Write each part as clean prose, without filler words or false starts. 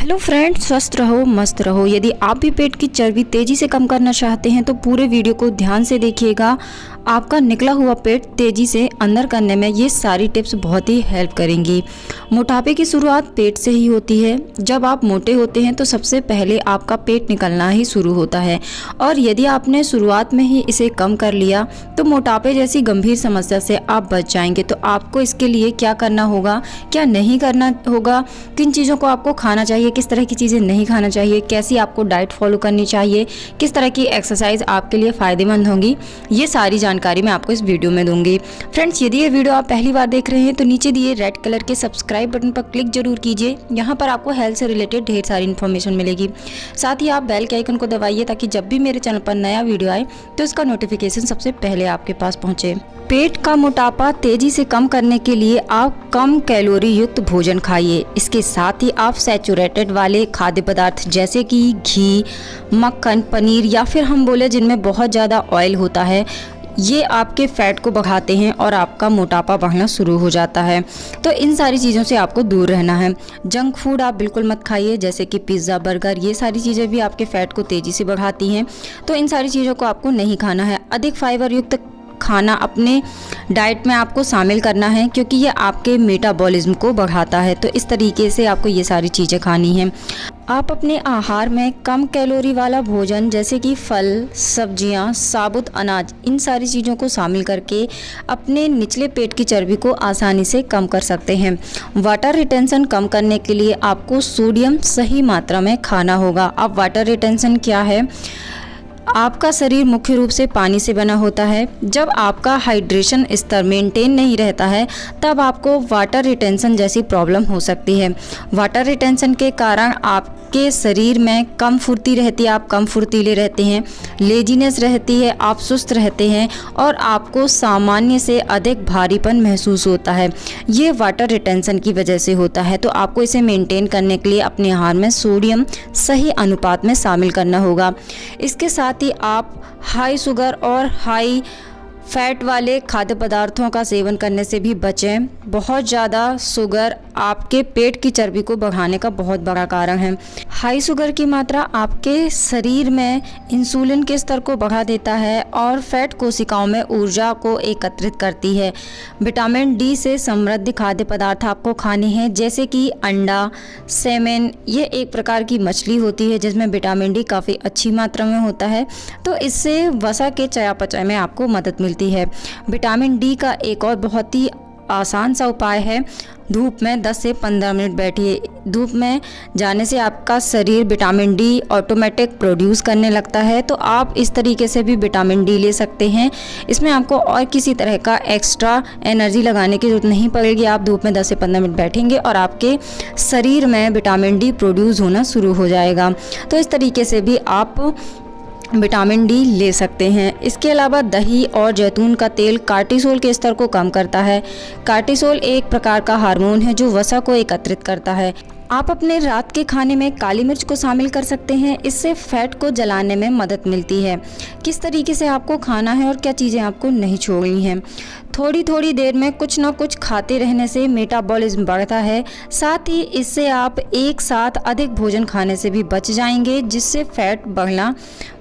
Hello friends, स्वस्थ रहो, मस्त रहो। यदि आप भी पेट की चर्बी तेज़ी से कम करना चाहते हैं तो पूरे वीडियो को ध्यान से देखिएगा। आपका निकला हुआ पेट तेज़ी से अंदर करने में ये सारी टिप्स बहुत ही हेल्प करेंगी। मोटापे की शुरुआत पेट से ही होती है। जब आप मोटे होते हैं तो सबसे पहले आपका पेट निकलना ही शुरू होता है, और यदि आपने शुरुआत में ही इसे कम कर लिया तो मोटापे जैसी गंभीर समस्या से आप बच जाएंगे। तो आपको इसके लिए क्या करना होगा, क्या नहीं करना होगा, किन चीज़ों को आपको खाना चाहिए, किस तरह की चीज़ें नहीं खाना चाहिए, कैसी आपको डाइट फॉलो करनी चाहिए, किस तरह की एक्सरसाइज आपके लिए फ़ायदेमंद होंगी, ये सारी जानकारी मैं आपको इस वीडियो में दूंगी। फ्रेंड्स, यदि ये वीडियो आप पहली बार देख रहे हैं तो नीचे दिए रेड कलर के सब्सक्राइब बटन पर क्लिक जरूर कीजिए। यहाँ पर आपको हेल्थ से रिलेटेड ढेर सारी इन्फॉर्मेशन मिलेगी। साथ ही आप बेल के आइकन को दबाइए ताकि जब भी मेरे चैनल पर नया वीडियो आए तो इसका नोटिफिकेशन सबसे पहले आपके पास पहुँचे। पेट का मोटापा तेजी से कम करने के लिए आप कम कैलोरी युक्त भोजन खाइए। इसके साथ ही आप सैचुरेटेड वाले खाद्य पदार्थ जैसे कि घी, मक्खन, पनीर या फिर हम बोले जिनमें बहुत ज़्यादा ऑयल होता है, ये आपके फैट को बढ़ाते हैं और आपका मोटापा बढ़ना शुरू हो जाता है। तो इन सारी चीज़ों से आपको दूर रहना है। जंक फूड आप बिल्कुल मत खाइए, जैसे कि पिज़्ज़ा, बर्गर, ये सारी चीज़ें भी आपके फैट को तेज़ी से बढ़ाती हैं। तो इन सारी चीज़ों को आपको नहीं खाना है। अधिक फाइबर युक्त खाना अपने डाइट में आपको शामिल करना है, क्योंकि ये आपके मेटाबॉलिज्म को बढ़ाता है। तो इस तरीके से आपको ये सारी चीज़ें खानी हैं। आप अपने आहार में कम कैलोरी वाला भोजन जैसे कि फल, सब्जियां, साबुत अनाज, इन सारी चीज़ों को शामिल करके अपने निचले पेट की चर्बी को आसानी से कम कर सकते हैं। वाटर रिटेंशन कम करने के लिए आपको सोडियम सही मात्रा में खाना होगा। अब वाटर रिटेंशन क्या है? आपका शरीर मुख्य रूप से पानी से बना होता है। जब आपका हाइड्रेशन स्तर मेंटेन नहीं रहता है तब आपको वाटर रिटेंशन जैसी प्रॉब्लम हो सकती है। वाटर रिटेंशन के कारण आपके शरीर में कम फुर्ती रहती है, आप कम फुर्तीले रहते हैं, लेजीनेस रहती है, आप सुस्त रहते हैं और आपको सामान्य से अधिक भारीपन महसूस होता है। ये वाटर रिटेंशन की वजह से होता है। तो आपको इसे मेंटेन करने के लिए अपने आहार में सोडियम सही अनुपात में शामिल करना होगा। इसके साथ ही आप हाई शुगर और हाई फैट वाले खाद्य पदार्थों का सेवन करने से भी बचें। बहुत ज़्यादा शुगर आपके पेट की चर्बी को बढ़ाने का बहुत बड़ा कारण है। हाई शुगर की मात्रा आपके शरीर में इंसुलिन के स्तर को बढ़ा देता है और फैट कोशिकाओं में ऊर्जा को एकत्रित करती है। विटामिन डी से समृद्ध खाद्य पदार्थ आपको खाने हैं, जैसे कि अंडा, सेमेन, ये एक प्रकार की मछली होती है जिसमें विटामिन डी काफ़ी अच्छी मात्रा में होता है। तो इससे वसा के चयापचय में आपको मदद मिलती है। विटामिन डी का एक और बहुत ही आसान सा उपाय है, धूप में 10 से 15 मिनट बैठिए। धूप में जाने से आपका शरीर विटामिन डी ऑटोमेटिक प्रोड्यूस करने लगता है। तो आप इस तरीके से भी विटामिन डी ले सकते हैं। इसमें आपको और किसी तरह का एक्स्ट्रा एनर्जी लगाने की जरूरत नहीं पड़ेगी। आप धूप में 10 से 15 मिनट बैठेंगे और आपके शरीर में विटामिन डी प्रोड्यूस होना शुरू हो जाएगा। तो इस तरीके से भी आप विटामिन डी ले सकते हैं। इसके अलावा दही और जैतून का तेल कार्टिसोल के स्तर को कम करता है। कार्टिसोल एक प्रकार का हार्मोन है जो वसा को एकत्रित करता है। आप अपने रात के खाने में काली मिर्च को शामिल कर सकते हैं। इससे फैट को जलाने में मदद मिलती है। किस तरीके से आपको खाना है और क्या चीज़ें आपको नहीं छोड़नी हैं। थोड़ी थोड़ी देर में कुछ ना कुछ खाते रहने से मेटाबॉलिज्म बढ़ता है। साथ ही इससे आप एक साथ अधिक भोजन खाने से भी बच जाएंगे, जिससे फैट बढ़ना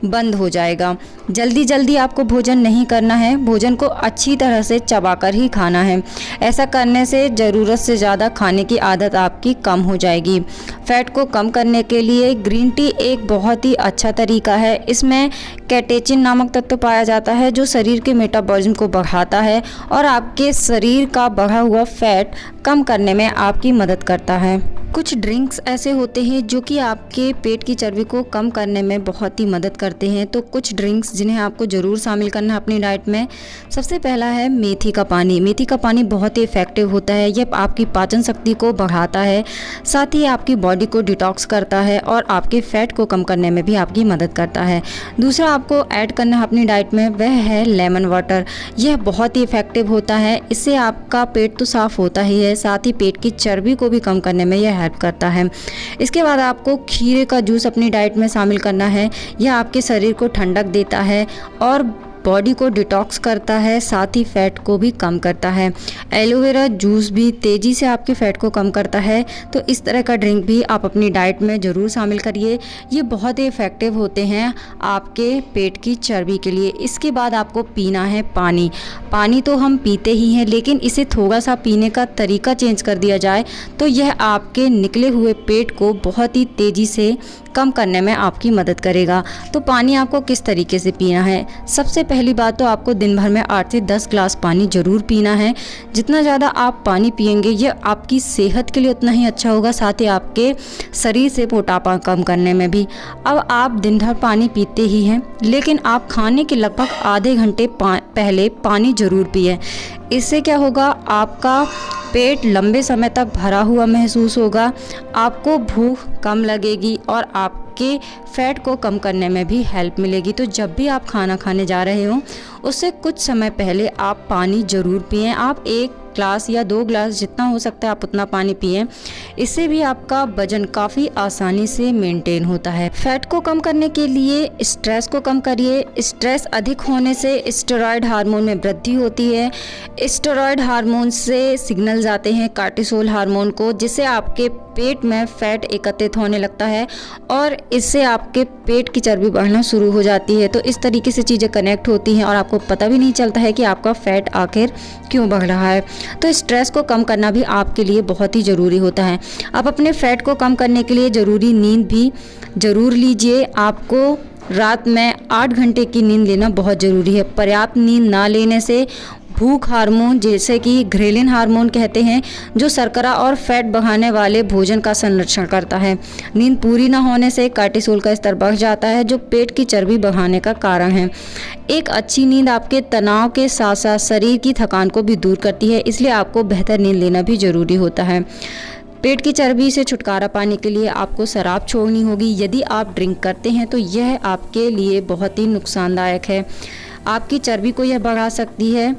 बंद हो जाएगा। जल्दी जल्दी आपको भोजन नहीं करना है, भोजन को अच्छी तरह से चबाकर ही खाना है। ऐसा करने से ज़रूरत से ज़्यादा खाने की आदत आपकी कम हो जाएगी। फैट को कम करने के लिए ग्रीन टी एक बहुत ही अच्छा तरीका है। इसमें कैटेचिन नामक तत्व पाया जाता है जो शरीर के मेटाबॉलिज्म को बढ़ाता है और आपके शरीर का बढ़ा हुआ फैट कम करने में आपकी मदद करता है। कुछ ड्रिंक्स ऐसे होते हैं जो कि आपके पेट की चर्बी को कम करने में बहुत ही मदद करते हैं। तो कुछ ड्रिंक्स जिन्हें आपको ज़रूर शामिल करना है अपनी डाइट में, सबसे पहला है मेथी का पानी। मेथी का पानी बहुत ही इफ़ेक्टिव होता है। यह आपकी पाचन शक्ति को बढ़ाता है, साथ ही आपकी बॉडी को डिटॉक्स करता है और आपके फैट को कम करने में भी आपकी मदद करता है। दूसरा आपको ऐड करना है अपनी डाइट में, वह है लेमन वाटर। यह बहुत ही इफ़ेक्टिव होता है। इससे आपका पेट तो साफ़ होता ही है, साथ ही पेट की चर्बी को भी कम करने में यह हेल्प करता है। इसके बाद आपको खीरे का जूस अपनी डाइट में शामिल करना है। यह आपके शरीर को ठंडक देता है और बॉडी को डिटॉक्स करता है, साथ ही फैट को भी कम करता है। एलोवेरा जूस भी तेज़ी से आपके फैट को कम करता है, तो इस तरह का ड्रिंक भी आप अपनी डाइट में ज़रूर शामिल करिए। ये बहुत ही इफ़ेक्टिव होते हैं आपके पेट की चर्बी के लिए। इसके बाद आपको पीना है पानी। पानी तो हम पीते ही हैं, लेकिन इसे थोड़ा सा पीने का तरीका चेंज कर दिया जाए तो यह आपके निकले हुए पेट को बहुत ही तेज़ी से कम करने में आपकी मदद करेगा। तो पानी आपको किस तरीके से पीना है? सबसे पहली बात तो आपको दिन भर में 8 से 10 ग्लास पानी ज़रूर पीना है। जितना ज़्यादा आप पानी पिएंगे ये आपकी सेहत के लिए उतना ही अच्छा होगा, साथ ही आपके शरीर से मोटापा कम करने में भी। अब आप दिन भर पानी पीते ही हैं, लेकिन आप खाने के लगभग आधे घंटे पहले पानी ज़रूर पिए। इससे क्या होगा, आपका पेट लंबे समय तक भरा हुआ महसूस होगा, आपको भूख कम लगेगी और आपके फैट को कम करने में भी हेल्प मिलेगी। तो जब भी आप खाना खाने जा रहे हो उससे कुछ समय पहले आप पानी ज़रूर पिएं। आप 1 ग्लास या 2 ग्लास जितना हो सकता है आप उतना पानी पिएं। इससे भी आपका वजन काफ़ी आसानी से मेंटेन होता है। फैट को कम करने के लिए स्ट्रेस को कम करिए। स्ट्रेस अधिक होने से स्टेरॉयड हार्मोन में वृद्धि होती है। स्टेरॉयड हार्मोन से सिग्नल जाते हैं कार्टिसोल हार्मोन को, जिससे आपके पेट में फैट एकत्रित होने लगता है और इससे आपके पेट की चर्बी बढ़ना शुरू हो जाती है। तो इस तरीके से चीज़ें कनेक्ट होती हैं और आपको पता भी नहीं चलता है कि आपका फैट आखिर क्यों बढ़ रहा है। तो स्ट्रेस को कम करना भी आपके लिए बहुत ही ज़रूरी होता है। आप अपने फैट को कम करने के लिए ज़रूरी नींद भी ज़रूर लीजिए। आपको रात में 8 घंटे की नींद लेना बहुत ज़रूरी है। पर्याप्त नींद ना लेने से भूख हार्मोन, जैसे कि ग्रेलिन हार्मोन कहते हैं, जो शर्करा और फैट बढ़ाने वाले भोजन का संरक्षण करता है, नींद पूरी ना होने से कार्टिसोल का स्तर बढ़ जाता है, जो पेट की चर्बी बढ़ाने का कारण है। एक अच्छी नींद आपके तनाव के साथ साथ शरीर की थकान को भी दूर करती है, इसलिए आपको बेहतर नींद लेना भी ज़रूरी होता है। पेट की चर्बी से छुटकारा पाने के लिए आपको शराब छोड़नी होगी। यदि आप ड्रिंक करते हैं तो यह आपके लिए बहुत ही नुकसानदायक है, आपकी चर्बी को यह बढ़ा सकती है।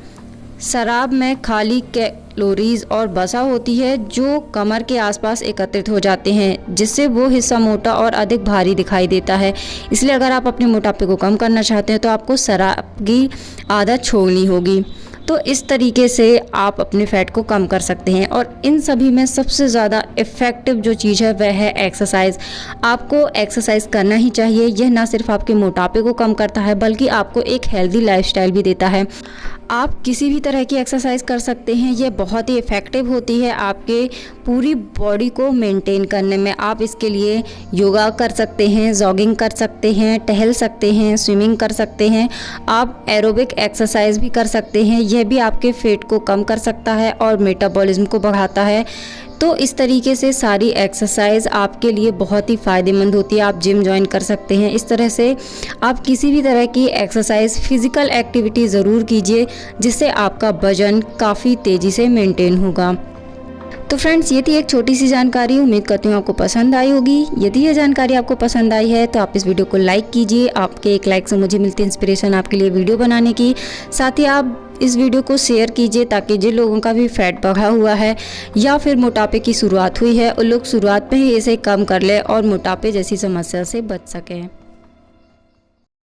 शराब में खाली कैलोरीज और वसा होती है जो कमर के आसपास एकत्रित हो जाते हैं, जिससे वो हिस्सा मोटा और अधिक भारी दिखाई देता है। इसलिए अगर आप अपने मोटापे को कम करना चाहते हैं तो आपको शराब की आदत छोड़नी होगी। तो इस तरीके से आप अपने फैट को कम कर सकते हैं। और इन सभी में सबसे ज़्यादा इफ़ेक्टिव जो चीज़ है वह है एक्सरसाइज। आपको एक्सरसाइज करना ही चाहिए। यह ना सिर्फ आपके मोटापे को कम करता है बल्कि आपको एक हेल्दी लाइफस्टाइल भी देता है। आप किसी भी तरह की एक्सरसाइज कर सकते हैं, ये बहुत ही इफ़ेक्टिव होती है आपके पूरी बॉडी को मेंटेन करने में। आप इसके लिए योगा कर सकते हैं, जॉगिंग कर सकते हैं, टहल सकते हैं, स्विमिंग कर सकते हैं, आप एरोबिक एक्सरसाइज भी कर सकते हैं। यह भी आपके फैट को कम कर सकता है और मेटाबॉलिज्म को बढ़ाता है। तो इस तरीके से सारी एक्सरसाइज आपके लिए बहुत ही फ़ायदेमंद होती है। आप जिम ज्वाइन कर सकते हैं। इस तरह से आप किसी भी तरह की एक्सरसाइज, फिज़िकल एक्टिविटी ज़रूर कीजिए, जिससे आपका वजन काफ़ी तेज़ी से मेंटेन होगा। तो फ्रेंड्स, ये थी एक छोटी सी जानकारी। उम्मीद करती हूँ आपको पसंद आई होगी। यदि ये जानकारी आपको पसंद आई है तो आप इस वीडियो को लाइक कीजिए। आपके एक लाइक से मुझे मिलती है इंस्पिरेशन आपके लिए वीडियो बनाने की। साथ ही आप इस वीडियो को शेयर कीजिए ताकि जिन लोगों का भी फैट बढ़ा हुआ है या फिर मोटापे की शुरुआत हुई है, उन लोग शुरुआत में ही इसे कम कर लें और मोटापे जैसी समस्या से बच सकें।